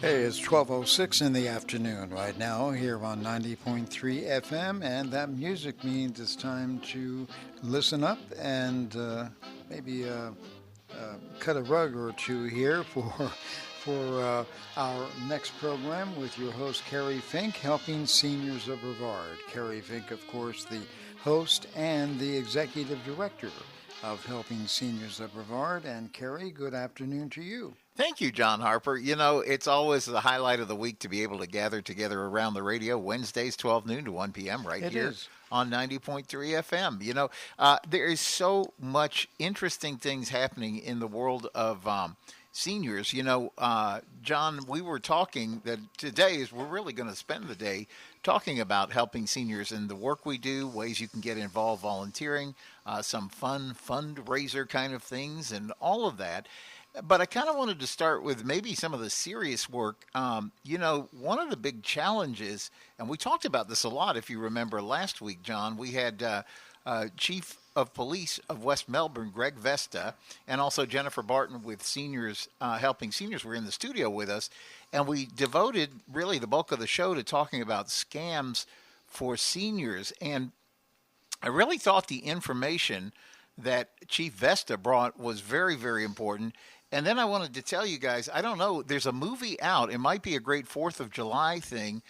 Hey, it's 12:06 in the afternoon right now here on 90.3 FM, and that music means it's time to listen up and maybe cut a rug or two here for our next program with your host Kerry Fink, helping seniors of Brevard. Kerry Fink, of course, the host and the executive director of Helping Seniors of Brevard. And Kerry, good afternoon to you. Thank you, John Harper. You know, it's always the highlight of the week to be able to gather together around the radio Wednesdays, 12 noon to 1 p.m. right here on 90.3 FM. You know, there is so much interesting things happening in the world of seniors. You know, John, we were talking that today is we're really going to spend the day talking about helping seniors and the work we do, ways you can get involved volunteering, some fun fundraiser kind of things and all of that. But I kind of wanted to start with maybe some of the serious work. You know, one of the big challenges, and we talked about this a lot, if you remember last week, John, we had Chief of Police of West Melbourne, Greg Vesta, and also Jennifer Barton with Seniors, Helping Seniors were in the studio with us. And we devoted really the bulk of the show to talking about scams for seniors. And I really thought the information that Chief Vesta brought was very, very important. And then I wanted to tell you guys, I don't know, there's a movie out. It might be a great 4th of July thing.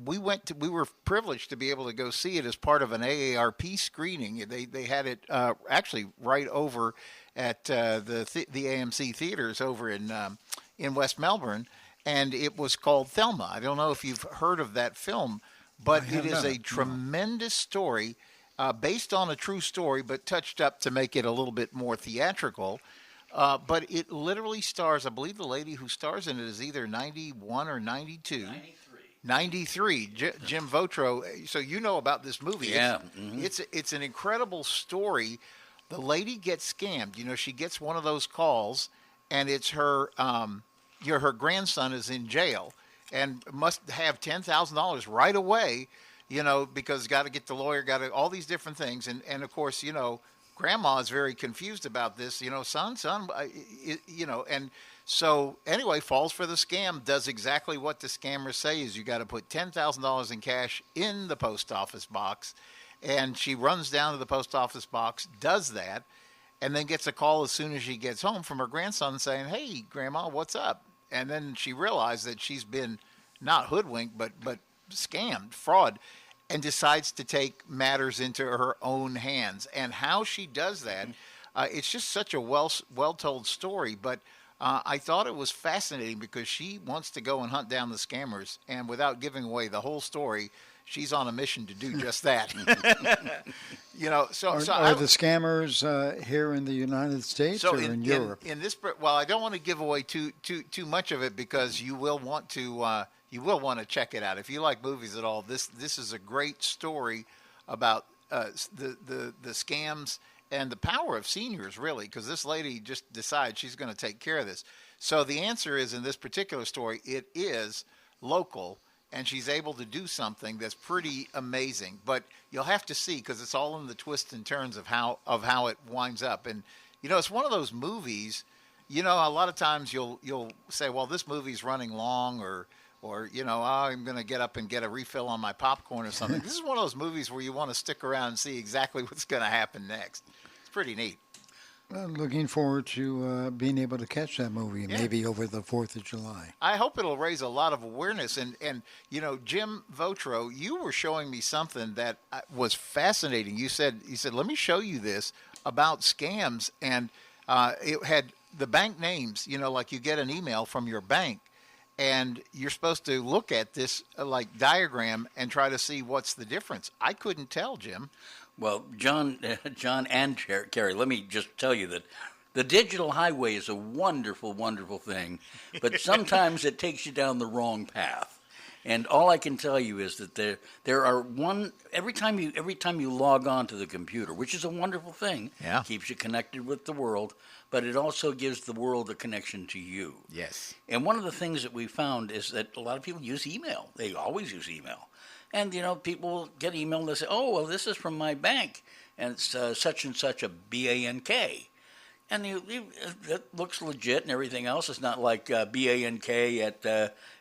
We were privileged to be able to go see it as part of an AARP screening. They had it actually right over at the AMC theaters over in West Melbourne, and it was called Thelma. I don't know if you've heard of that film, but it is a tremendous story based on a true story, but touched up to make it a little bit more theatrical. But it literally stars, I believe the lady who stars in it is either 91 or 92. 93. Jim Votro. So you know about this movie. Yeah. It's an incredible story. The lady gets scammed. You know, she gets one of those calls, and it's her her grandson is in jail and must have $10,000 right away, you know, because got to get the lawyer, got to all these different things. And of course, you know, Grandma is very confused about this, you know, son, you know, and so anyway, falls for the scam, does exactly what the scammers say is you got to put $10,000 in cash in the post office box. And she runs down to the post office box, does that, and then gets a call as soon as she gets home from her grandson saying, "Hey, Grandma, what's up?" And then she realized that she's been not hoodwinked, but scammed, fraud, and decides to take matters into her own hands. And how she does that, it's just such a well-told story. But I thought it was fascinating because she wants to go and hunt down the scammers. And without giving away the whole story, she's on a mission to do just that. You know, are the scammers here in the United States or in Europe? In this, well, I don't want to give away too much of it because you will want to. You will want to check it out if you like movies at all. This is a great story about the scams and the power of seniors, really, because this lady just decides she's going to take care of this. So the answer is, in this particular story, it is local, and she's able to do something that's pretty amazing. But you'll have to see because it's all in the twists and turns of how it winds up. And you know, it's one of those movies. You know, a lot of times you'll say, well, this movie's running long, or you know, I'm going to get up and get a refill on my popcorn or something. This is one of those movies where you want to stick around and see exactly what's going to happen next. It's pretty neat. Well, looking forward to being able to catch that movie maybe over the 4th of July. I hope it'll raise a lot of awareness. And you know, Jim Votro, you were showing me something that was fascinating. You said, let me show you this about scams. And it had the bank names, you know, like you get an email from your bank. And you're supposed to look at this like diagram and try to see what's the difference. I couldn't tell, Jim. Well, John and Kerry, let me just tell you that the digital highway is a wonderful, wonderful thing, but sometimes it takes you down the wrong path. And all I can tell you is that there are every time you log on to the computer, which is a wonderful thing, keeps you connected with the world, but it also gives the world a connection to you. Yes. And one of the things that we found is that a lot of people use email. They always use email. And, you know, people get email and they say, oh, well, this is from my bank, and it's such and such a BANK. And it looks legit and everything else. It's not like BANK at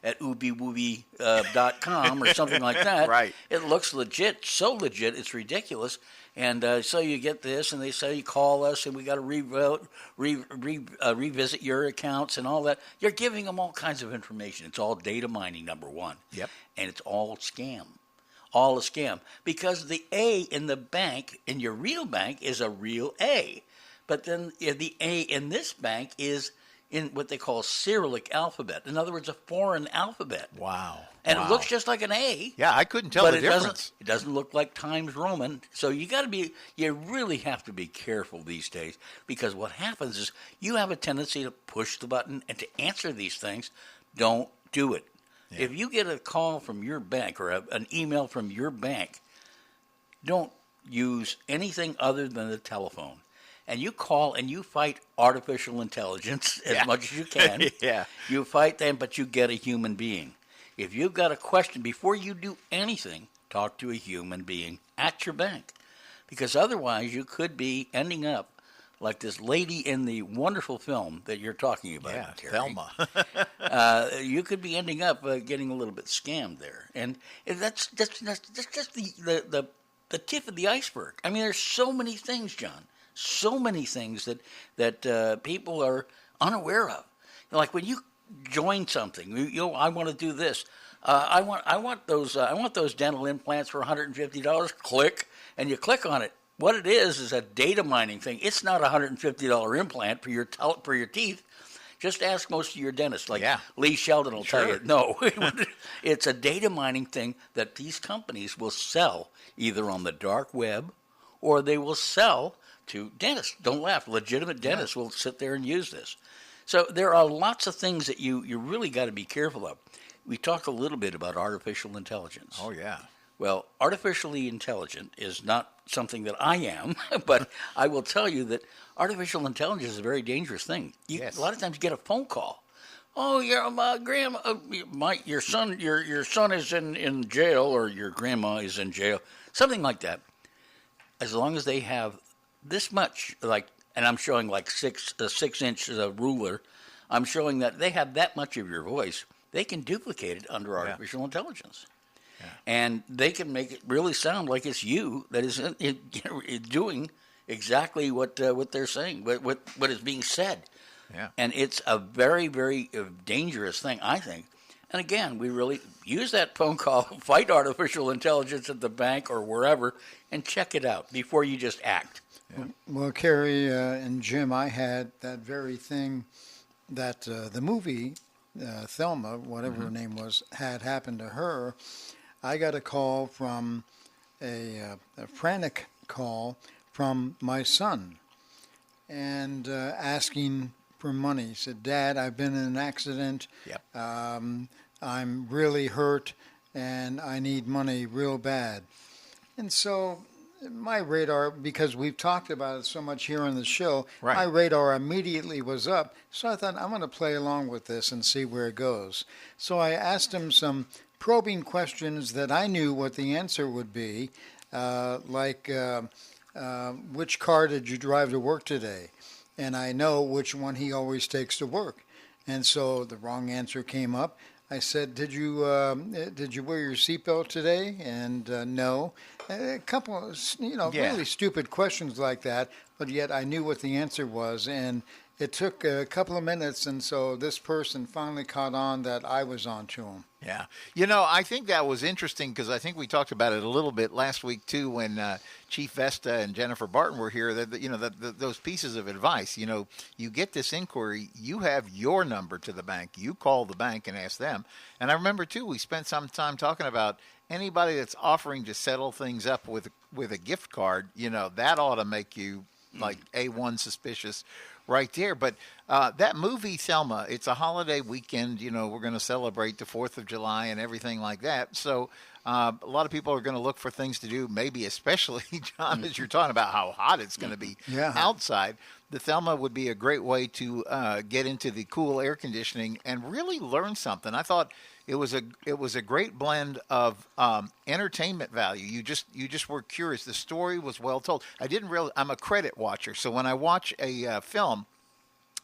oobiewooby.com or something like that. Right. It looks legit, so legit it's ridiculous. And so you get this, and they say you call us, and we got to revisit your accounts and all that. You're giving them all kinds of information. It's all data mining, number one. Yep. And it's all scam. All a scam. Because the A in the bank, in your real bank, is a real A. But then the A in this bank is in what they call Cyrillic alphabet. In other words, a foreign alphabet. Wow. And it looks just like an A. Yeah, I couldn't tell the difference. It doesn't look like Times Roman. So you really have to be careful these days, because what happens is you have a tendency to push the button and to answer these things. Don't do it. Yeah. If you get a call from your bank or an email from your bank, don't use anything other than the telephone. And you call and you fight artificial intelligence as much as you can. Yeah. You fight them, but you get a human being. If you've got a question, before you do anything, talk to a human being at your bank. Because otherwise you could be ending up like this lady in the wonderful film that you're talking about, Terry. Thelma. You could be ending up getting a little bit scammed there. And that's just the tip of the iceberg. I mean, there's so many things, John. So many things that people are unaware of. Like when you join something, I want to do this. I want those dental implants for $150. Click, and you click on it. What it is a data mining thing. It's not a $150 implant for your teeth. Just ask most of your dentists. Like Lee Sheldon will tell you. No, it's a data mining thing that these companies will sell either on the dark web or they will sell to dentists. Don't laugh. Legitimate dentists will sit there and use this. So there are lots of things that you really got to be careful of. We talk a little bit about artificial intelligence. Oh, yeah. Well, artificially intelligent is not something that I am, but I will tell you that artificial intelligence is a very dangerous thing. A lot of times you get a phone call. Oh, your son is in jail, or your grandma is in jail, something like that. As long as they have this much, and I'm showing like a 6-inch ruler, I'm showing that they have that much of your voice. They can duplicate it under artificial intelligence. Yeah. And they can make it really sound like it's you that is doing exactly what they're saying, what is being said. Yeah. And it's a very, very dangerous thing, I think. And again, we really use that phone call, fight artificial intelligence at the bank or wherever, and check it out before you just act. Yeah. Well, Kerry and Jim, I had that very thing that the movie Thelma, whatever her name was, had happened to her. I got a call from a frantic call from my son, and asking for money. He said, "Dad, I've been in an accident. Yep. I'm really hurt, and I need money real bad." And so my radar, because we've talked about it so much here on the show, my radar immediately was up. So I thought, I'm going to play along with this and see where it goes. So I asked him some probing questions that I knew what the answer would be, like which car did you drive to work today? And I know which one he always takes to work. And so the wrong answer came up. I said, did you wear your seatbelt today? And no. A couple of, really stupid questions like that, but yet I knew what the answer was. And it took a couple of minutes, and so this person finally caught on that I was on to him. Yeah. I think that was interesting because I think we talked about it a little bit last week, too, when Chief Vesta and Jennifer Barton were here, that those pieces of advice. You get this inquiry, you have your number to the bank. You call the bank and ask them. And I remember, too, we spent some time talking about anybody that's offering to settle things up with a gift card, that ought to make you, like, A1 suspicious right there. But that movie, Thelma, it's a holiday weekend. We're going to celebrate the 4th of July and everything like that. So a lot of people are going to look for things to do, maybe especially, John, as you're talking about how hot it's going to be outside. the Thelma would be a great way to get into the cool air conditioning and really learn something. I thought it was a great blend of entertainment value. You just were curious. The story was well told. I'm a credit watcher, so when I watch a film,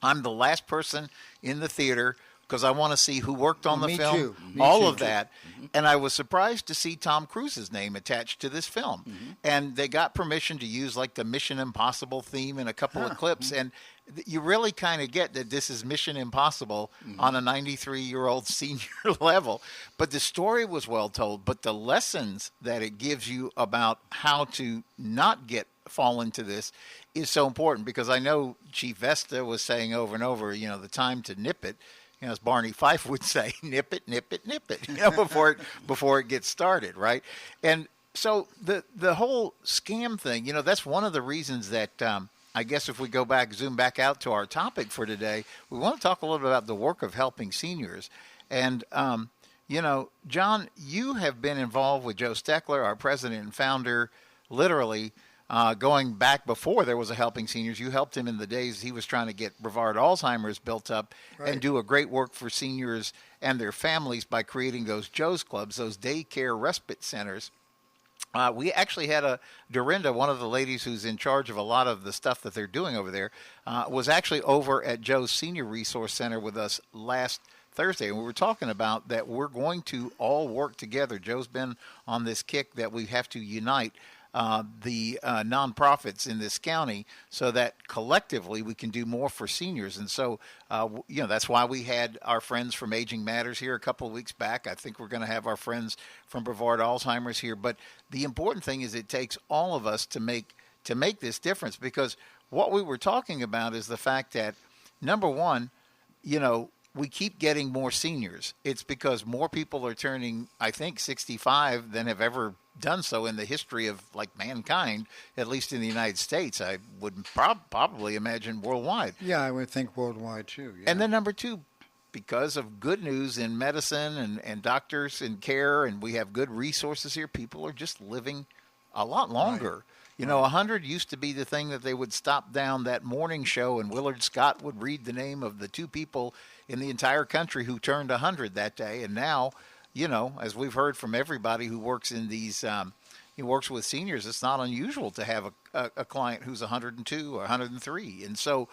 I'm the last person in the theater because I want to see who worked on the film, too. all of that. Mm-hmm. And I was surprised to see Tom Cruise's name attached to this film. Mm-hmm. And they got permission to use like the Mission Impossible theme in a couple of clips. And you really kind of get that this is Mission Impossible on a 93-year-old senior level. But the story was well told. But the lessons that it gives you about how to not fall into this is so important, because I know Chief Vesta was saying over and over, the time to nip it. As Barney Fife would say, nip it, before it gets started, right? And so the whole scam thing, that's one of the reasons that I guess if we zoom back out to our topic for today, we want to talk a little bit about the work of helping seniors. And, John, you have been involved with Joe Steckler, our president and founder, literally going back before there was a Helping Seniors. You helped him in the days he was trying to get Brevard Alzheimer's built up, right, and do a great work for seniors and their families by creating those Joe's Clubs, those daycare respite centers. We actually had Dorinda, one of the ladies who's in charge of a lot of the stuff that they're doing over there, was actually over at Joe's Senior Resource Center with us last Thursday, and we were talking about that we're going to all work together. Joe's been on this kick that we have to unite the nonprofits in this county so that collectively we can do more for seniors. And so, that's why we had our friends from Aging Matters here a couple of weeks back. I think we're going to have our friends from Brevard Alzheimer's here. But the important thing is it takes all of us to make this difference, because what we were talking about is the fact that, number one, we keep getting more seniors. It's because more people are turning, I think, 65 than have ever done so in the history of mankind, at least in the United States. I would probably imagine worldwide. Yeah, I would think worldwide too. Yeah. And then number two, because of good news in medicine and doctors and care, and we have good resources here, people are just living a lot longer. Right. 100 used to be the thing that they would stop down that morning show, and Willard Scott would read the name of the two people in the entire country who turned 100 that day. And now, as we've heard from everybody who works in these, works with seniors, it's not unusual to have a client who's 102 or 103. And so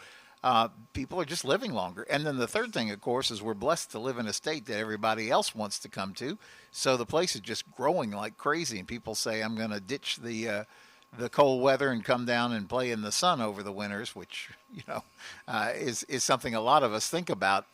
people are just living longer. And then the third thing, of course, is we're blessed to live in a state that everybody else wants to come to. So the place is just growing like crazy. And people say, I'm going to ditch the cold weather and come down and play in the sun over the winters, which, is something a lot of us think about.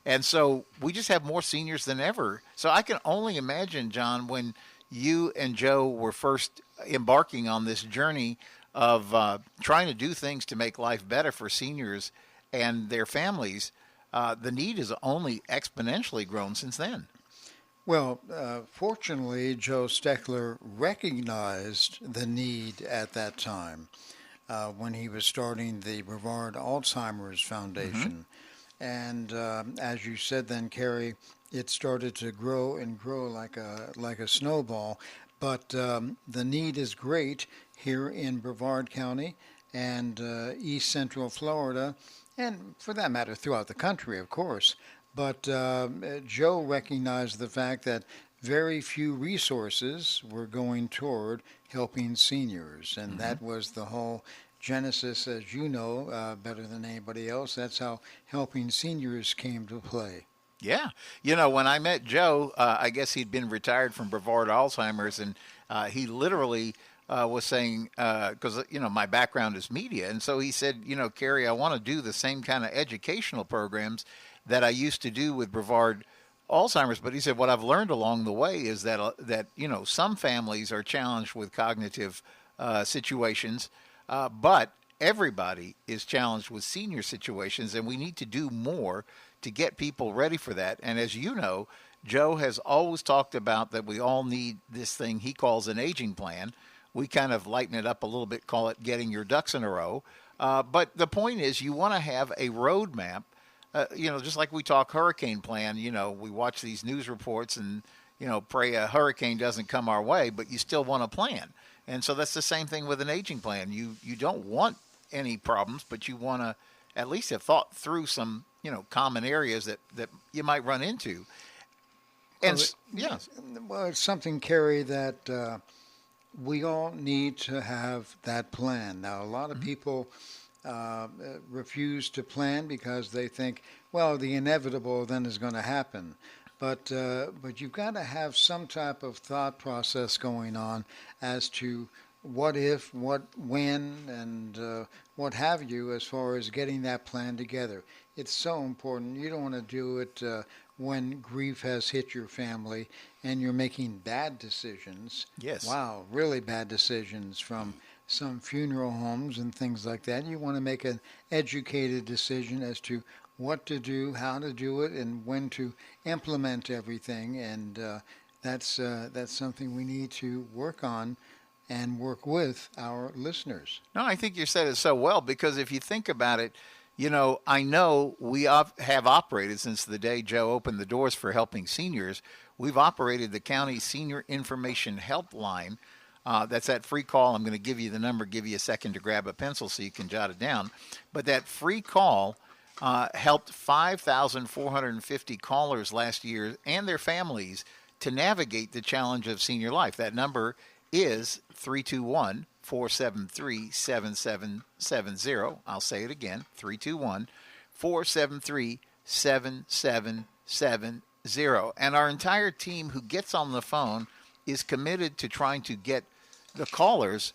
And so we just have more seniors than ever. So I can only imagine, John, when you and Joe were first embarking on this journey of trying to do things to make life better for seniors and their families, the need has only exponentially grown since then. Well, fortunately, Joe Steckler recognized the need at that time when he was starting the Brevard Alzheimer's Foundation. Mm-hmm. And as you said then, Kerry, it started to grow and grow like a snowball. But the need is great here in Brevard County and East Central Florida, and for that matter, throughout the country, of course. But Joe recognized the fact that very few resources were going toward helping seniors, and that was the whole genesis, as you know, better than anybody else. That's how helping seniors came to play. Yeah. When I met Joe, I guess he'd been retired from Brevard Alzheimer's, and he literally was saying, because, my background is media, and so he said, Kerry, I want to do the same kind of educational programs that I used to do with Brevard Alzheimer's. But he said, what I've learned along the way is that some families are challenged with cognitive situations, but everybody is challenged with senior situations, and we need to do more to get people ready for that. And as you know, Joe has always talked about that we all need this thing he calls an aging plan. We kind of lighten it up a little bit, call it getting your ducks in a row. But the point is, you want to have a roadmap. Just like we talk hurricane plan, we watch these news reports and, pray a hurricane doesn't come our way, but you still want a plan. And so that's the same thing with an aging plan. You don't want any problems, but you want to at least have thought through some, common areas that you might run into. And well, it's something, Kerry, that we all need to have that plan. Now, a lot of people refuse to plan because they think, well, the inevitable then is going to happen. But you've got to have some type of thought process going on as to what if, what when, and what have you, as far as getting that plan together. It's so important. You don't want to do it when grief has hit your family and you're making bad decisions. Yes. Wow, really bad decisions from some funeral homes and things like that. You want to make an educated decision as to what to do, how to do it, and when to implement everything. And that's something we need to work on and work with our listeners. No, I think you said it so well, because if you think about it, I know we have operated since the day Joe opened the doors for helping seniors. We've operated the county senior information helpline. That's that free call. I'm going to give you the number, give you a second to grab a pencil so you can jot it down. But that free call helped 5,450 callers last year and their families to navigate the challenge of senior life. That number is 321-473-7770. I'll say it again, 321-473-7770. And our entire team who gets on the phone is committed to trying to get the callers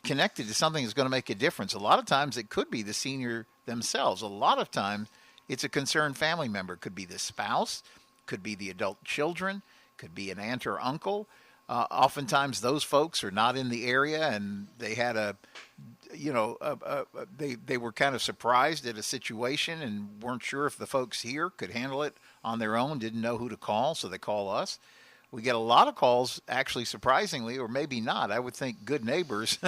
connected to something that's going to make a difference. A lot of times it could be the senior themselves. A lot of times it's a concerned family member. It could be the spouse, could be the adult children, could be an aunt or uncle. Oftentimes those folks are not in the area, and they had they were kind of surprised at a situation and weren't sure if the folks here could handle it on their own, didn't know who to call, so they call us. We get a lot of calls, actually, surprisingly, or maybe not. I would think good neighbors,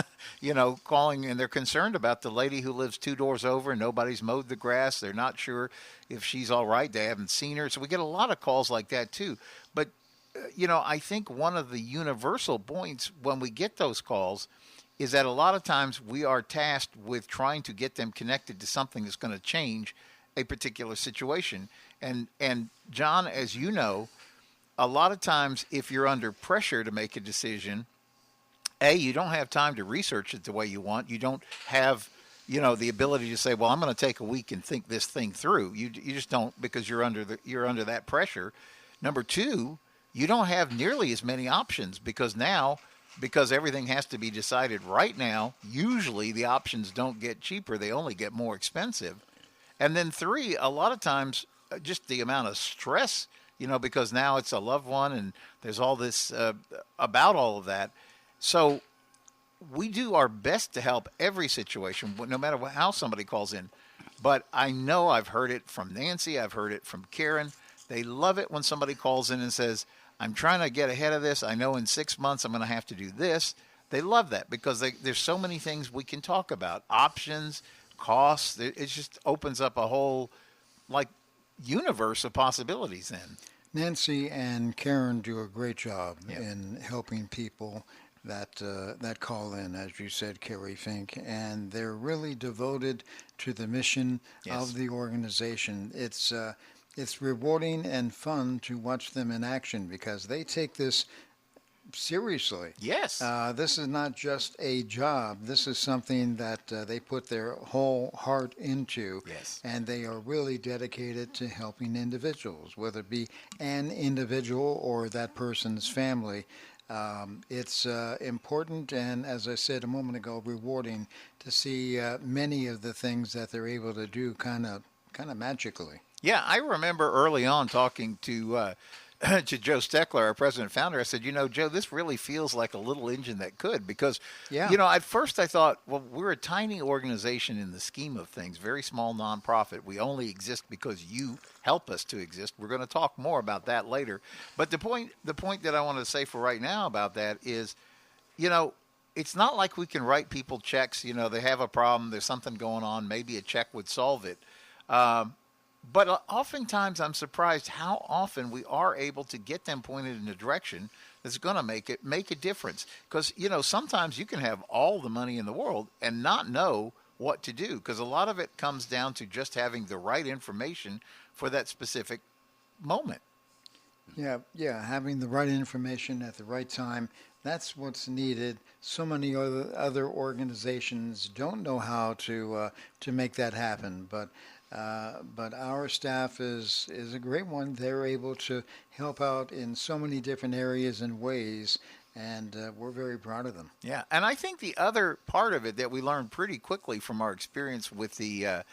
calling, and they're concerned about the lady who lives 2 doors over and nobody's mowed the grass. They're not sure if she's all right. They haven't seen her. So we get a lot of calls like that, too. But, I think one of the universal points when we get those calls is that a lot of times we are tasked with trying to get them connected to something that's going to change a particular situation. And John, as you know, a lot of times if you're under pressure to make a decision, you don't have time to research it the way you want. You don't have, the ability to say, well, I'm going to take a week and think this thing through. You just don't, because you're under that pressure. Number two, you don't have nearly as many options because everything has to be decided right now, usually the options don't get cheaper. They only get more expensive. And then three, a lot of times just the amount of stress, because now it's a loved one and there's all this about all of that. So we do our best to help every situation, no matter how somebody calls in. But I know I've heard it from Nancy. I've heard it from Karen. They love it when somebody calls in and says, I'm trying to get ahead of this. I know in 6 months I'm going to have to do this. They love that because there's so many things we can talk about. Options, costs. It just opens up a whole universe of possibilities then. Nancy and Karen do a great job in helping people that call in, as you said, Kerry Fink, and they're really devoted to the mission of the organization. It's rewarding and fun to watch them in action because they take this seriously. Yes. This is not just a job. This is something that they put their whole heart into. Yes. And they are really dedicated to helping individuals, whether it be an individual or that person's family. It's important and, as I said a moment ago, rewarding to see many of the things that they're able to do kind of magically. Yeah, I remember early on talking to Joe Steckler, our president and founder. I said, Joe, this really feels like a little engine that could, because, at first I thought, well, we're a tiny organization in the scheme of things, very small nonprofit. We only exist because you help us to exist. We're going to talk more about that later. But the point that I want to say for right now about that is, it's not like we can write people checks. They have a problem. There's something going on. Maybe a check would solve it. But oftentimes I'm surprised how often we are able to get them pointed in a direction that's going to make a difference. Because, sometimes you can have all the money in the world and not know what to do, because a lot of it comes down to just having the right information for that specific moment. Yeah, having the right information at the right time. That's what's needed. So many other organizations don't know how to make that happen, but our staff is a great one. They're able to help out in so many different areas and ways, and we're very proud of them. Yeah, and I think the other part of it that we learned pretty quickly from our experience with the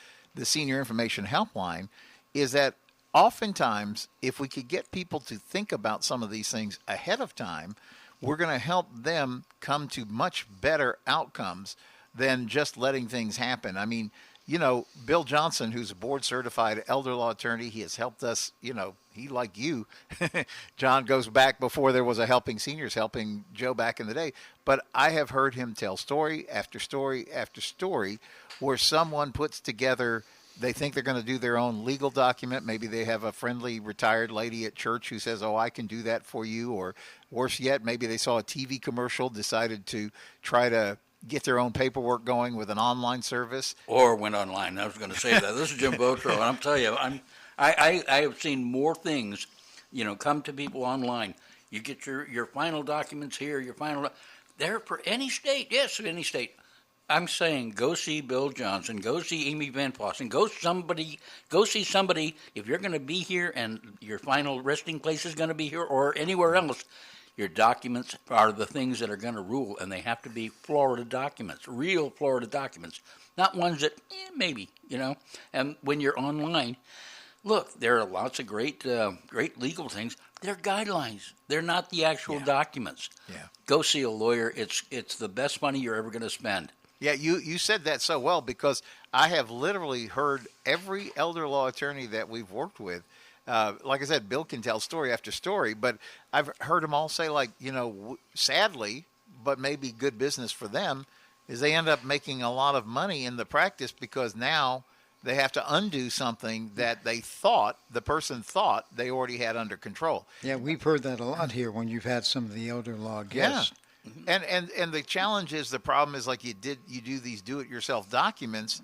Senior Information Helpline is that oftentimes, if we could get people to think about some of these things ahead of time, we're going to help them come to much better outcomes than just letting things happen. I mean, Bill Johnson, who's a board-certified elder law attorney, he has helped us, he, like you, John, goes back before there was a Helping Seniors, helping Joe back in the day. But I have heard him tell story after story after story where someone puts together, they think they're going to do their own legal document. Maybe they have a friendly retired lady at church who says, oh, I can do that for you. Or worse yet, maybe they saw a TV commercial, decided to try to get their own paperwork going with an online service. Or went online. I was going to say that. This is Jim Votro, and I'm telling you, I have seen more things, come to people online. You get your final documents here, they're for any state. Yes, any state. I'm saying go see Bill Johnson, go see Amy Van Fossen, go see somebody. If you're going to be here and your final resting place is going to be here or anywhere else, your documents are the things that are going to rule, and they have to be Florida documents, real Florida documents, not ones that maybe, And when you're online, look, there are lots of great legal things. They're guidelines. They're not the actual documents. Yeah. Go see a lawyer. It's the best money you're ever going to spend. Yeah, you said that so well, because I have literally heard every elder law attorney that we've worked with. Like I said, Bill can tell story after story, but I've heard them all say, like, sadly, but maybe good business for them, is they end up making a lot of money in the practice because now they have to undo something that the person thought they already had under control. Yeah, we've heard that a lot here when you've had some of the elder law guests. Yeah. And the challenge is, the problem is, like, you do these do-it-yourself documents,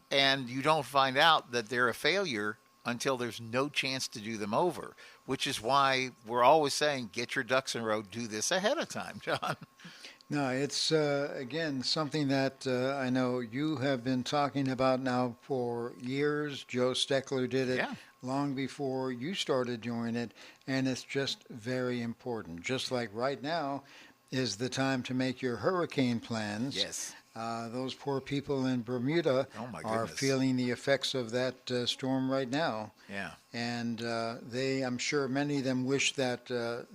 and you don't find out that they're a failure until there's no chance to do them over, which is why we're always saying, get your ducks in a row, do this ahead of time, John. No, it's, again, something that I know you have been talking about now for years. Joe Steckler did it long before you started doing it, and it's just very important. Just like right now is the time to make your hurricane plans. Yes. Those poor people in Bermuda are feeling the effects of that storm right now. Yeah. And I'm sure many of them wish that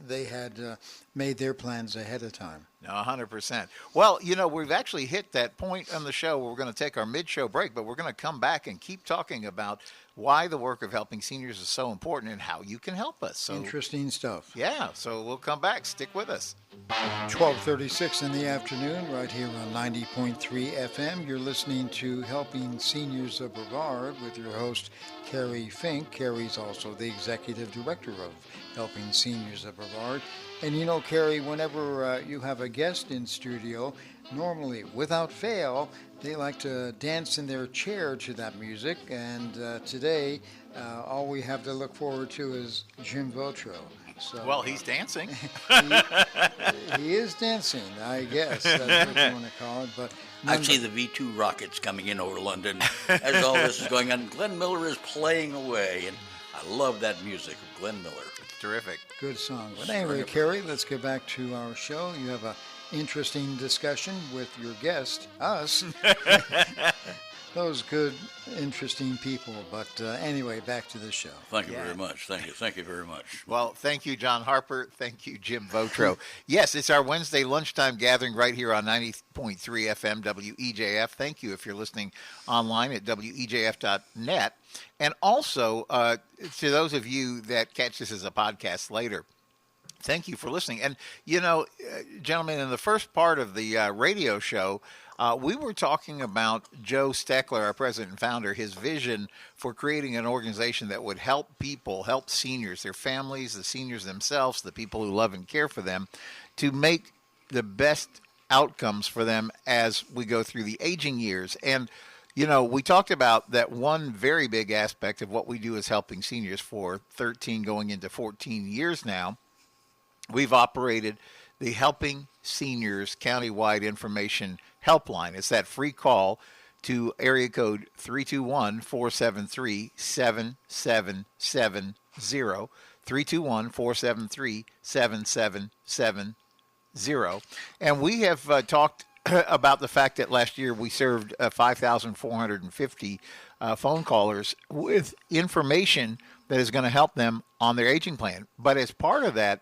they had made their plans ahead of time. No, 100%. Well, we've actually hit that point on the show where we're going to take our mid-show break, but we're going to come back and keep talking about why the work of helping seniors is so important and how you can help us. So, interesting stuff. Yeah, so we'll come back. Stick with us. 12:36 in the afternoon, right here on 90.3 FM. You're listening to Helping Seniors of Brevard with your host, Kerry Fink. Kerry's also the executive director of Helping Seniors of Brevard. And Kerry, whenever you have a guest in studio, normally, without fail, they like to dance in their chair to that music. And today, all we have to look forward to is Jim Votro. So, well, he's dancing. he is dancing, I guess. That's what you want to call it. But I see the V2 rockets coming in over London as all this is going on. Glenn Miller is playing away, and I love that music of Glenn Miller. It's terrific. Good song. But anyway, Kerry, let's get back to our show. You have an interesting discussion with your guest, us. Those good, interesting people. But anyway, back to the show. Thank you very much. Thank you very much. Well, thank you, John Harper. Thank you, Jim Votro. Yes, it's our Wednesday lunchtime gathering right here on 90.3 FM WEJF. Thank you if you're listening online at WEJF.net. And also, to those of you that catch this as a podcast later, thank you for listening. And, gentlemen, in the first part of the radio show, we were talking about Joe Steckler, our president and founder, his vision for creating an organization that would help people, help seniors, their families, the seniors themselves, the people who love and care for them, to make the best outcomes for them as we go through the aging years. And, we talked about that one very big aspect of what we do is helping seniors for 13 going into 14 years now. We've operated the Helping Seniors Countywide Information Helpline. It's that free call to area code 321-473-7770, 321-473-7770. And we have talked about the fact that last year we served 5,450 phone callers with information that is going to help them on their aging plan. But as part of that,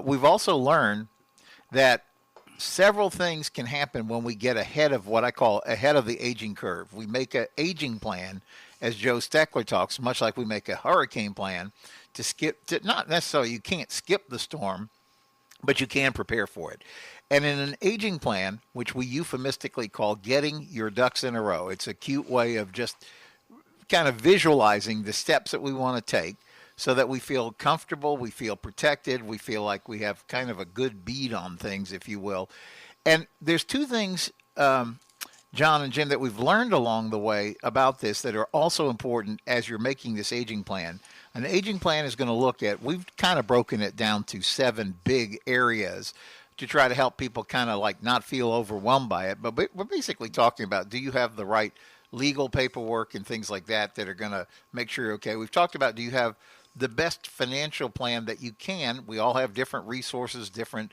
we've also learned that several things can happen when we get ahead of what I call ahead of the aging curve. We make an aging plan, as Joe Steckler talks, much like we make a hurricane plan not necessarily, you can't skip the storm, but you can prepare for it. And in an aging plan, which we euphemistically call getting your ducks in a row, it's a cute way of just kind of visualizing the steps that we want to take so that we feel comfortable, we feel protected, we feel like we have kind of a good bead on things, if you will. And there's two things, John and Jim, that we've learned along the way about this that are also important as you're making this aging plan. An aging plan is going to look at, we've kind of broken it down to 7 big areas to try to help people kind of like not feel overwhelmed by it. But we're basically talking about, do you have the right legal paperwork and things like that that are going to make sure you're okay? We've talked about, do you have the best financial plan that you can? We all have different resources, different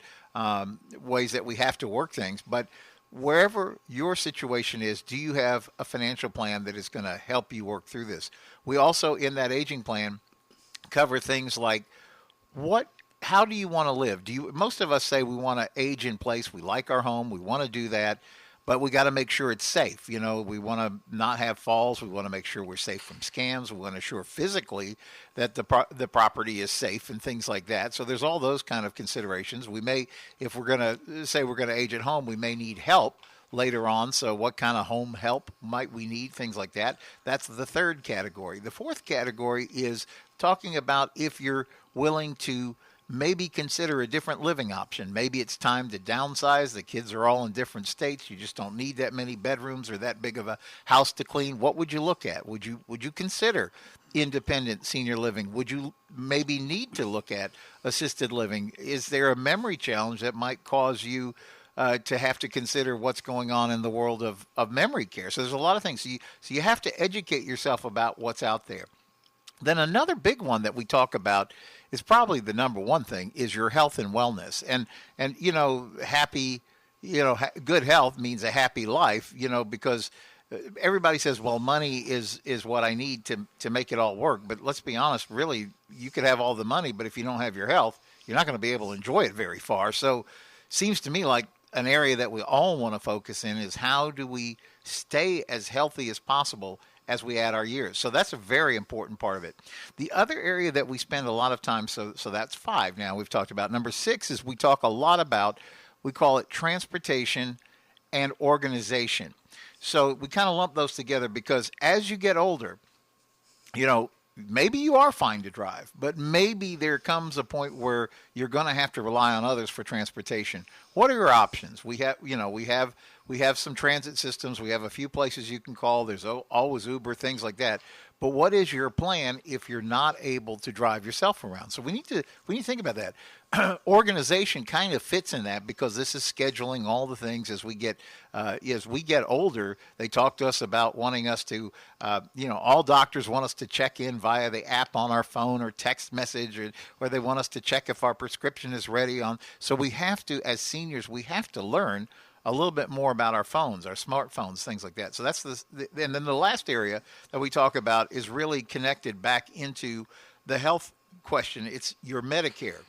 ways that we have to work things. But wherever your situation is, do you have a financial plan that is going to help you work through this? We also, in that aging plan, cover things like how do you want to live? Most of us say we want to age in place. We like our home. We want to do that, but we got to make sure it's safe. We want to not have falls. We want to make sure we're safe from scams. We want to ensure physically that the property is safe and things like that. So there's all those kind of considerations. We may, if we're going to say we're going to age at home, we may need help later on. So what kind of home help might we need? Things like that. That's the third category. The fourth category is talking about if you're willing to maybe consider a different living option. Maybe it's time to downsize. The kids are all in different states. You just don't need that many bedrooms or that big of a house to clean. What would you look at? Would you consider independent senior living? Would you maybe need to look at assisted living? Is there a memory challenge that might cause you to have to consider what's going on in the world of memory care? So there's a lot of things. So you have to educate yourself about what's out there. Then another big one that we talk about is probably the number one thing is your health and wellness. And happy, good health means a happy life, because everybody says, well, money is what I need to make it all work. But let's be honest, really, you could have all the money, but if you don't have your health, you're not going to be able to enjoy it very far. So seems to me like an area that we all want to focus in is how do we stay as healthy as possible as we add our years. So that's a very important part of it. The other area that we spend a lot of time, so that's 5 now we've talked about. Number 6 is we talk a lot about, we call it transportation and organization. So we kind of lump those together because as you get older, maybe you are fine to drive, but maybe there comes a point where you're going to have to rely on others for transportation. What are your options? We have some transit systems. We have a few places you can call. There's always Uber, things like that. But what is your plan if you're not able to drive yourself around? So we need to think about that. Organization kind of fits in that because this is scheduling all the things as we get older. They talk to us about wanting us to, all doctors want us to check in via the app on our phone or text message, or they want us to check if our prescription is ready on. So we have to, as seniors, we have to learn a little bit more about our phones, our smartphones, things like that. So that's and then the last area that we talk about is really connected back into the health question. It's your Medicare,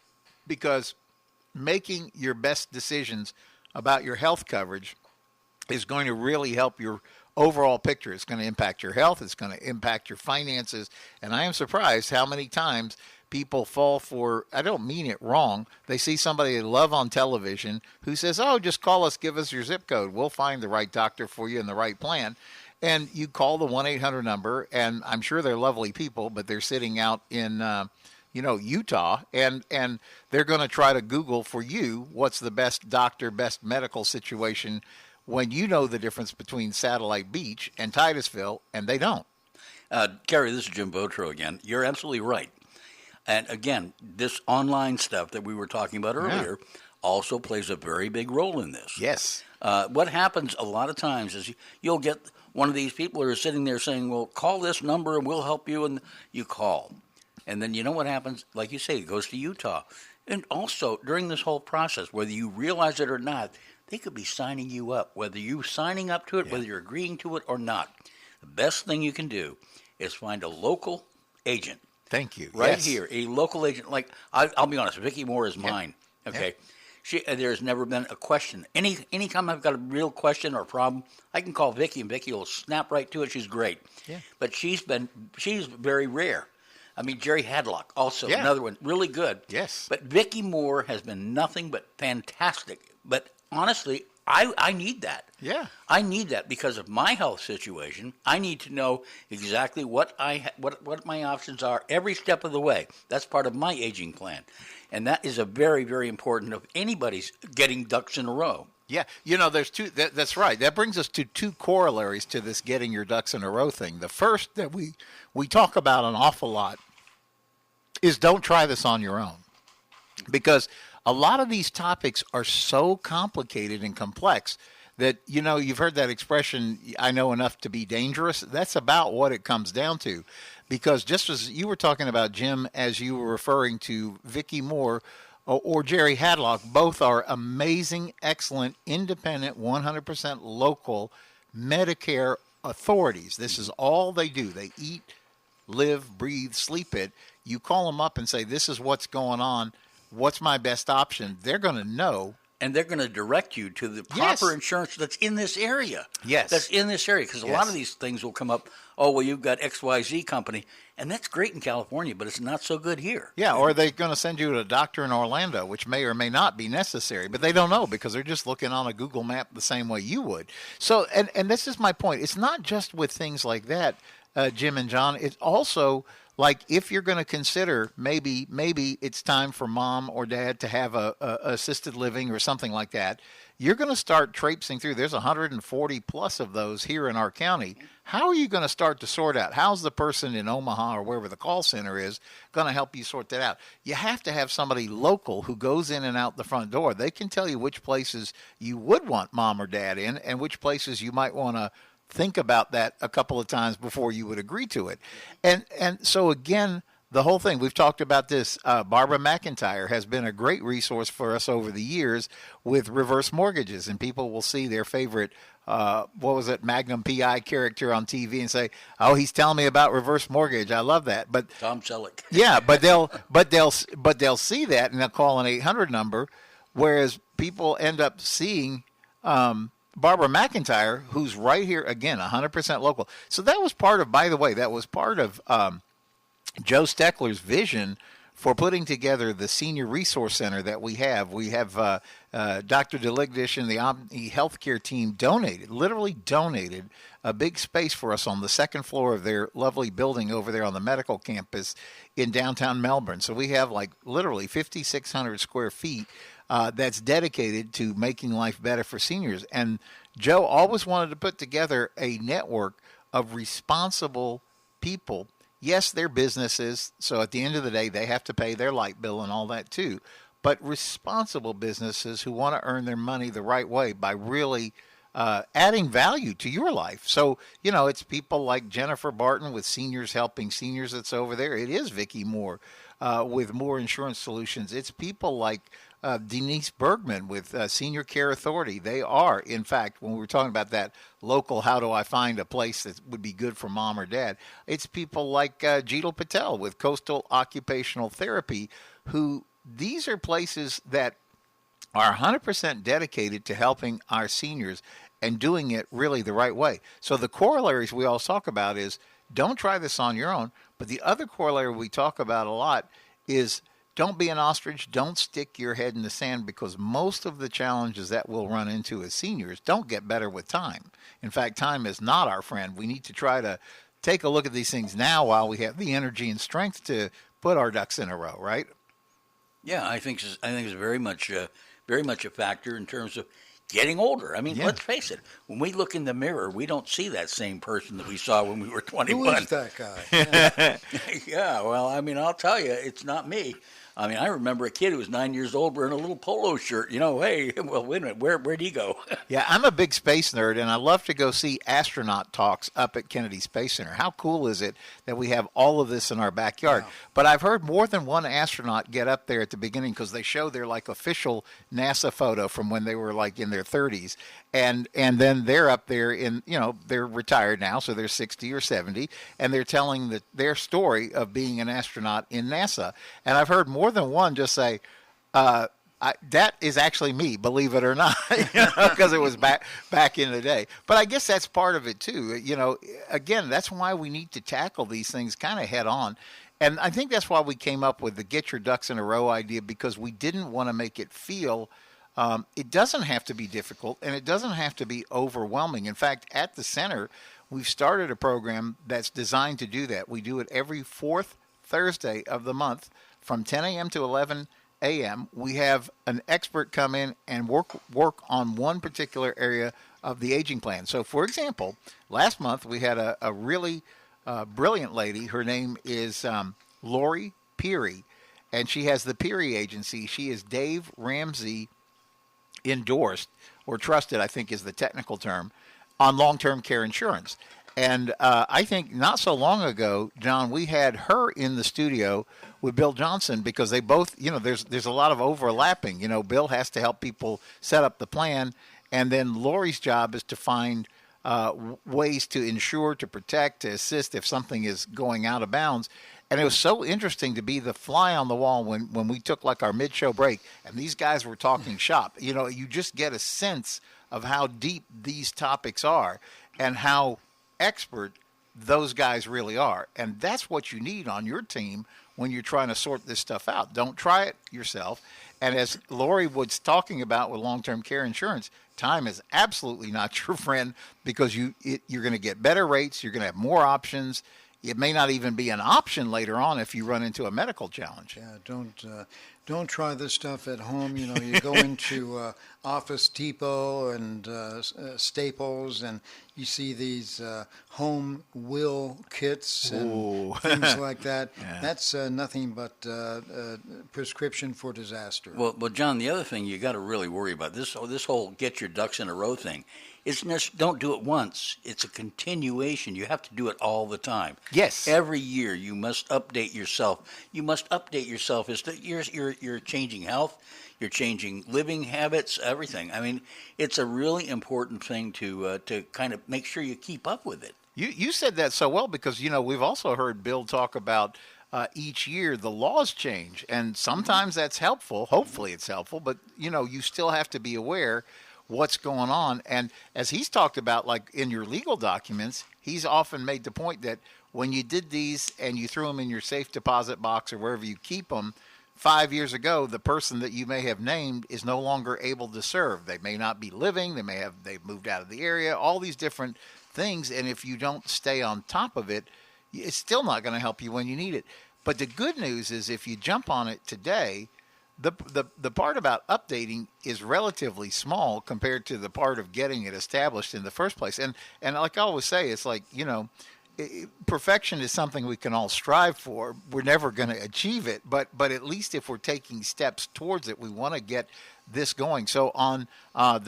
because making your best decisions about your health coverage is going to really help your overall picture. It's going to impact your health. It's going to impact your finances. And I am surprised how many times people fall for, I don't mean it wrong, they see somebody they love on television who says, oh, just call us, give us your zip code. We'll find the right doctor for you and the right plan. And you call the 1-800 number, and I'm sure they're lovely people, but they're sitting out in Utah, and they're going to try to Google for you what's the best doctor, best medical situation when you know the difference between Satellite Beach and Titusville, and they don't. Kerry, this is Jim Votro again. You're absolutely right. And again, this online stuff that we were talking about earlier also plays a very big role in this. Yes. What happens a lot of times is you'll get one of these people who are sitting there saying, well, call this number and we'll help you, and you call. And then you know what happens? Like you say, it goes to Utah. And also, during this whole process, whether you realize it or not, they could be signing you up, whether you're signing up to it, whether you're agreeing to it or not. The best thing you can do is find a local agent. Thank you. Right here, a local agent. Like, I'll be honest, Vicki Moore is mine. Okay. There's never been a question. Anytime I've got a real question or problem, I can call Vicki, and Vicki will snap right to it. She's great. Yeah. But she's very rare. I mean, Jerry Hadlock, also another one, really good. Yes. But Vicki Moore has been nothing but fantastic. But honestly, I need that. Yeah. I need that because of my health situation. I need to know exactly what my options are every step of the way. That's part of my aging plan. And that is a very, very important of anybody's getting ducks in a row. Yeah, there's two. That's right. That brings us to two corollaries to this getting your ducks in a row thing. The first that we talk about an awful lot is don't try this on your own, because a lot of these topics are so complicated and complex that, you've heard that expression, I know enough to be dangerous. That's about what it comes down to. Because just as you were talking about, Jim, as you were referring to Vicki Moore or Jerry Hadlock, both are amazing, excellent, independent, 100% local Medicare authorities. This is all they do. They eat, live, breathe, sleep it. You call them up and say, this is what's going on. What's my best option? They're going to know. And they're going to direct you to the proper insurance that's in this area. Yes. That's in this area. Because a lot of these things will come up, oh, well, you've got XYZ company. And that's great in California, but it's not so good here. Yeah, or they're going to send you to a doctor in Orlando, which may or may not be necessary. But they don't know because they're just looking on a Google map the same way you would. So, and this is my point. It's not just with things like that, Jim and John. It's also like if you're going to consider maybe it's time for mom or dad to have a assisted living or something like that, you're going to start traipsing through. There's 140 plus of those here in our county. How are you going to start to sort out? How's the person in Omaha or wherever the call center is going to help you sort that out? You have to have somebody local who goes in and out the front door. They can tell you which places you would want mom or dad in and which places you might want to think about that a couple of times before you would agree to it. And so, again, the whole thing, we've talked about this. Barbara McIntyre has been a great resource for us over the years with reverse mortgages, and people will see their favorite, Magnum PI character on TV and say, oh, he's telling me about reverse mortgage. I love that. But Tom Selleck. Yeah, but they'll see that and they'll call an 800 number, whereas people end up seeing Barbara McIntyre, who's right here, again, 100% local. So that was part of, by the way, Joe Steckler's vision for putting together the Senior Resource Center that we have. We have Dr. DeLigdish and the Omni Healthcare team literally donated a big space for us on the second floor of their lovely building over there on the medical campus in downtown Melbourne. So we have literally 5,600 square feet that's dedicated to making life better for seniors. And Joe always wanted to put together a network of responsible people. Yes, they're businesses, so at the end of the day, they have to pay their light bill and all that too. But responsible businesses who want to earn their money the right way by really adding value to your life. So, it's people like Jennifer Barton with Seniors Helping Seniors that's over there. It is Vicki Moore with Moore Insurance Solutions. It's people like Denise Bergman with Senior Care Authority. They are, in fact, when we were talking about that local, how do I find a place that would be good for mom or dad, it's people like Jeetal Patel with Coastal Occupational Therapy, who these are places that are 100% dedicated to helping our seniors and doing it really the right way. So the corollaries we all talk about is don't try this on your own. But the other corollary we talk about a lot is don't be an ostrich. Don't stick your head in the sand, because most of the challenges that we'll run into as seniors don't get better with time. In fact, time is not our friend. We need to try to take a look at these things now while we have the energy and strength to put our ducks in a row, right? Yeah, I think it's very much a factor in terms of getting older. I mean, let's face it. When we look in the mirror, we don't see that same person that we saw when we were 21. Who is that guy? Yeah, well, I mean, I'll tell you, it's not me. I mean, I remember a kid who was 9 years old wearing a little polo shirt. Hey, well, wait a minute, where'd he go? Yeah, I'm a big space nerd, and I love to go see astronaut talks up at Kennedy Space Center. How cool is it that we have all of this in our backyard? Wow. But I've heard more than one astronaut get up there at the beginning because they show their official NASA photo from when they were in their 30s. And then they're up there they're retired now, so they're 60 or 70, and they're telling their story of being an astronaut in NASA. And I've heard more than one just say, that is actually me, believe it or not, because it was back in the day. But I guess that's part of it too. Again, that's why we need to tackle these things kind of head on. And I think that's why we came up with the get your ducks in a row idea, because we didn't want to make it feel it doesn't have to be difficult, and it doesn't have to be overwhelming. In fact, at the center, we've started a program that's designed to do that. We do it every fourth Thursday of the month from 10 a.m. to 11 a.m. We have an expert come in and work on one particular area of the aging plan. So, for example, last month we had a really brilliant lady. Her name is Lori Peary, and she has the Peary Agency. She is Dave Ramsey endorsed or trusted, I think is the technical term, on long-term care insurance. And I think not so long ago, John, we had her in the studio with Bill Johnson because they both, there's a lot of overlapping. Bill has to help people set up the plan, and then Lori's job is to find ways to insure, to protect, to assist if something is going out of bounds. And it was so interesting to be the fly on the wall when we took our mid-show break and these guys were talking shop. You just get a sense of how deep these topics are and how expert those guys really are. And that's what you need on your team when you're trying to sort this stuff out. Don't try it yourself. And as Lori was talking about with long-term care insurance, time is absolutely not your friend because you're going to get better rates. You're going to have more options. It may not even be an option later on if you run into a medical challenge. Yeah, don't try this stuff at home. You go into Office Depot and Staples, and you see these home will kits and things like that. Yeah. That's nothing but prescription for disaster. Well, John, the other thing you got to really worry about this whole get your ducks in a row thing. It's just don't do it once. It's a continuation. You have to do it all the time. Yes. Every year you must update yourself. You must update yourself as to you're changing health, you're changing living habits, everything. I mean, it's a really important thing to kind of make sure you keep up with it. You said that so well because we've also heard Bill talk about each year the laws change, and sometimes that's helpful. Hopefully it's helpful, but you still have to be aware what's going on. And as he's talked about, in your legal documents, he's often made the point that when you did these and you threw them in your safe deposit box or wherever you keep them 5 years ago, the person that you may have named is no longer able to serve. They may not be living. They've moved out of the area, all these different things. And if you don't stay on top of it, it's still not going to help you when you need it. But the good news is if you jump on it today, the part about updating is relatively small compared to the part of getting it established in the first place. And like I always say, it's perfection is something we can all strive for. We're never going to achieve it, but at least if we're taking steps towards it, we want to get this going. So on I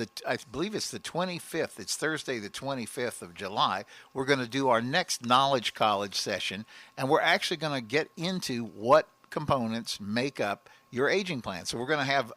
believe it's the 25th, it's Thursday the 25th of July, we're going to do our next Knowledge College session, and we're actually going to get into what components make up your aging plan. So we're going to have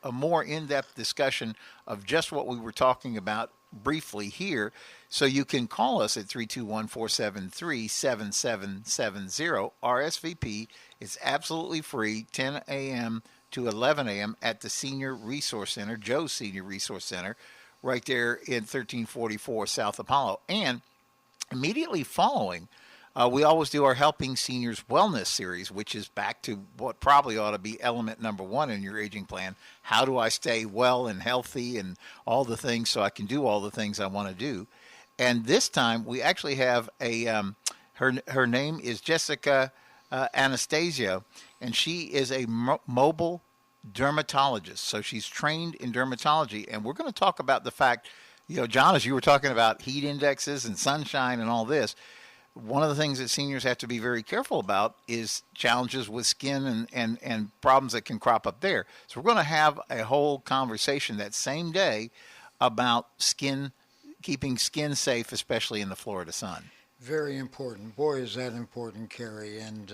a more in-depth discussion of just what we were talking about briefly here. So you can call us at 321-473-7770 RSVP. It's absolutely free, 10 a.m. to 11 a.m. at the Senior Resource Center, Joe's Senior Resource Center, right there in 1344 South Apollo. And immediately following, we always do our Helping Seniors Wellness series, which is back to what probably ought to be element number one in your aging plan. How do I stay well and healthy and all the things so I can do all the things I want to do? And this time we actually have her name is Jessica Anastasia, and she is a mobile dermatologist. So she's trained in dermatology, and we're going to talk about the fact, John, as you were talking about heat indexes and sunshine and all this, one of the things that seniors have to be very careful about is challenges with skin and problems that can crop up there. So we're going to have a whole conversation that same day about keeping skin safe, especially in the Florida sun. Very important. Boy, is that important, Kerry. And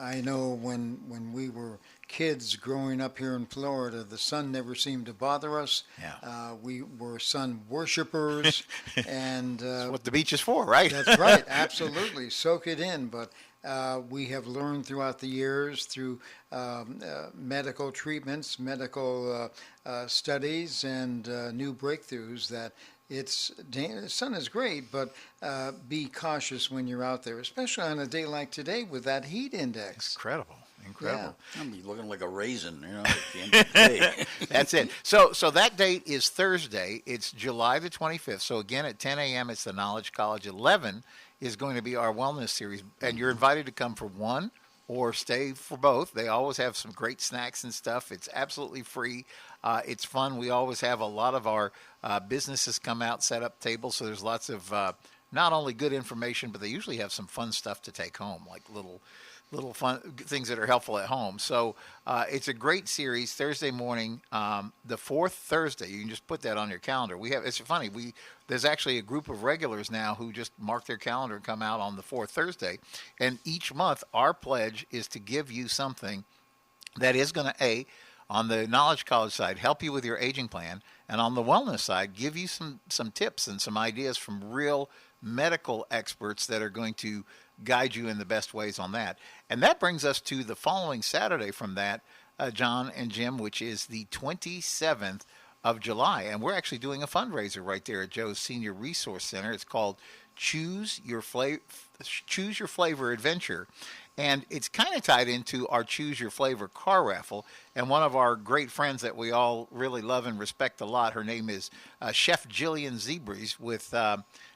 I know when we were kids growing up here in Florida, the sun never seemed to bother us. Yeah. We were sun worshipers. And that's what the beach is for, right? That's right. Absolutely. Soak it in. But we have learned throughout the years through medical treatments, medical studies, and new breakthroughs that the sun is great, but be cautious when you're out there, especially on a day like today with that heat index. Incredible. Yeah. I'll be looking like a raisin, at the end of the day. That's it. So that date is Thursday. It's July the 25th. So again, at 10 a.m., it's the Knowledge College. 11 is going to be our wellness series, and you're invited to come for one or stay for both. They always have some great snacks and stuff. It's absolutely free. It's fun. We always have a lot of our businesses come out, set up tables, so there's lots of not only good information, but they usually have some fun stuff to take home, like little fun things that are helpful at home. So it's a great series. Thursday morning, the fourth Thursday. You can just put that on your calendar. It's funny. There's actually a group of regulars now who just mark their calendar and come out on the fourth Thursday. And each month, our pledge is to give you something that is going to, on the Knowledge College side, help you with your aging plan, and on the wellness side, give you some tips and some ideas from real medical experts that are going to guide you in the best ways on that. And that brings us to the following Saturday from that, John and Jim, which is the 27th of July. And we're actually doing a fundraiser right there at Joe's Senior Resource Center. It's called Choose Your Flavor Adventure. And it's kind of tied into our Choose Your Flavor car raffle. And one of our great friends that we all really love and respect a lot, her name is Chef Jillian Zebris with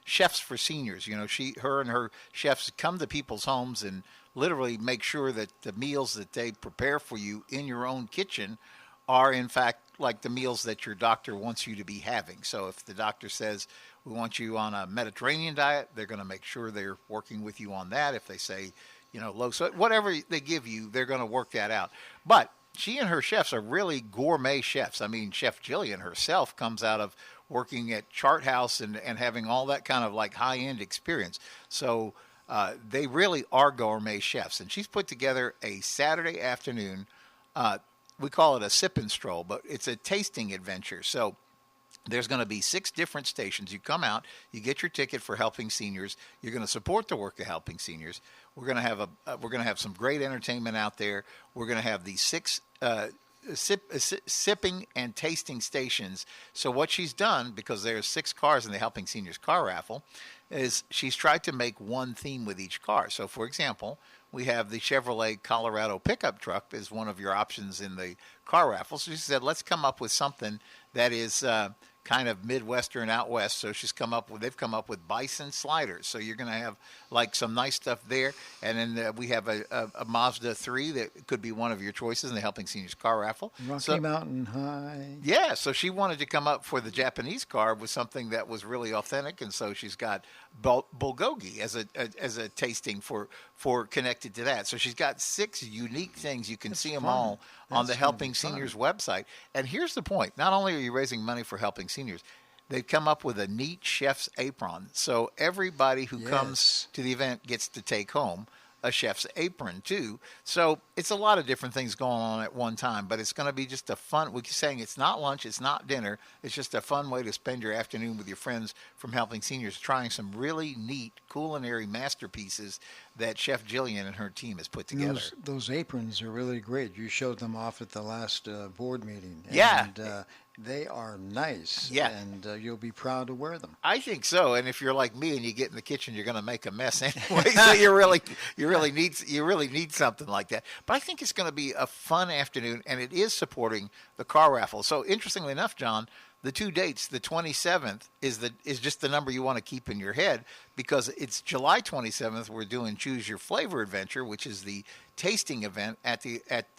Chefs for Seniors. Her and her chefs come to people's homes and literally make sure that the meals that they prepare for you in your own kitchen are, in fact, like the meals that your doctor wants you to be having. So if the doctor says, we want you on a Mediterranean diet, they're going to make sure they're working with you on that. If they say, low salt, whatever they give you, they're going to work that out. But she and her chefs are really gourmet chefs. I mean, Chef Jillian herself comes out of working at Chart House and having all that kind of like high-end experience. So they really are gourmet chefs. And she's put together a Saturday afternoon, we call it a sip and stroll, but it's a tasting adventure. So there's going to be 6 different stations. You come out, you get your ticket for Helping Seniors. You're going to support the work of Helping Seniors. We're going to have some great entertainment out there. We're going to have these 6 sipping and tasting stations. So what she's done, because there's 6 cars in the Helping Seniors car raffle, is she's tried to make one theme with each car. So, for example, we have the Chevrolet Colorado pickup truck as one of your options in the car raffle. So she said, let's come up with something that is kind of Midwestern out west. So they've come up with bison sliders. So you're going to have like some nice stuff there. And then we have a Mazda 3 that could be one of your choices in the Helping Seniors car raffle. Rocky Mountain High. Yeah. So she wanted to come up for the Japanese car with something that was really authentic. And so she's got bulgogi as a tasting for connected to that. So she's got 6 unique things. You can see them all on the Helping Seniors website. And here's the point. Not only are you raising money for Helping Seniors, they've come up with a neat chef's apron. So everybody who comes to the event gets to take home a chef's apron too. So it's a lot of different things going on at one time, but it's going to be just a fun, we're saying it's not lunch, it's not dinner. It's just a fun way to spend your afternoon with your friends from Helping Seniors, trying some really neat culinary masterpieces that Chef Jillian and her team has put together. Those aprons are really great. You showed them off at the last board meeting. Yeah. And they are nice. Yeah. And you'll be proud to wear them. I think so. And if you're like me and you get in the kitchen, you're going to make a mess anyway. So you really need something like that. But I think it's going to be a fun afternoon, and it is supporting the car raffle. So interestingly enough, John, the two dates, the 27th is just the number you want to keep in your head, because it's July 27th. We're doing Choose Your Flavor Adventure, which is the tasting event at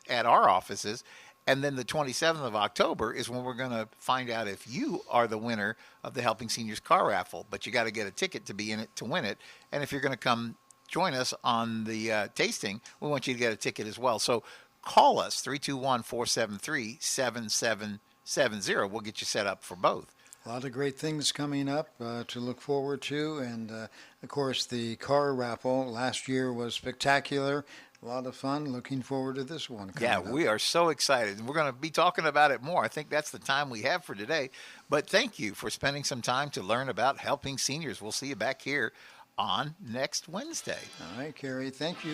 our offices. And then the 27th of October is when we're going to find out if you are the winner of the Helping Seniors car raffle. But you got to get a ticket to be in it to win it. And if you're going to come join us on the tasting, we want you to get a ticket as well. So call us, 321-473-7770. We'll get you set up for both. A lot of great things coming up to look forward to. And, of course, the car raffle last year was spectacular. A lot of fun. Looking forward to this one. Yeah, we are so excited. We're going to be talking about it more. I think that's the time we have for today. But thank you for spending some time to learn about helping seniors. We'll see you back here on next Wednesday. All right, Kerry. Thank you.